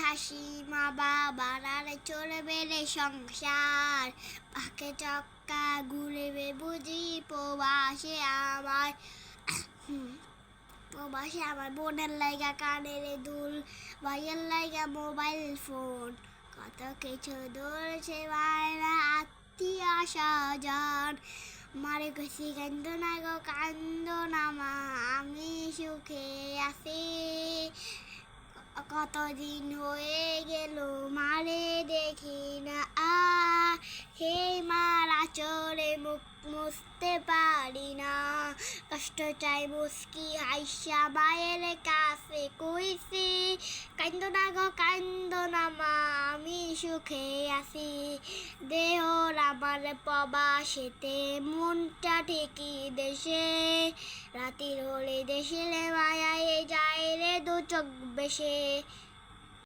হাসি মা বাবার চলবে রে সংসার পাকে চক্কা ঘুরবে বুঝি প্রবাসে আমার প্রবাসে আমার বোনের লাইগা কানের দুল ভাইয়ের লাইগা মোবাইল ফোন কত কিছু দূরছে মায়েরা আত্মীয় স্বজন মারে কইছি কান্দ না গো কান্দ না মা আমি সুখে আছি কতদিন হয়ে গেল মারে দেখি না হে মারা চলে মুখ মুছতে পারি না কষ্ট চাই মুস্কি হাইসা মায়ের কাছে কইছি কান্দ না গো কান্দ না মা আমি সুখে আছি দেহ আমার প্রবাসেতে মনটা ঠিকই দেশে রাতির হলে দেশে মায়ায় যায় রে দু চোখ বেশে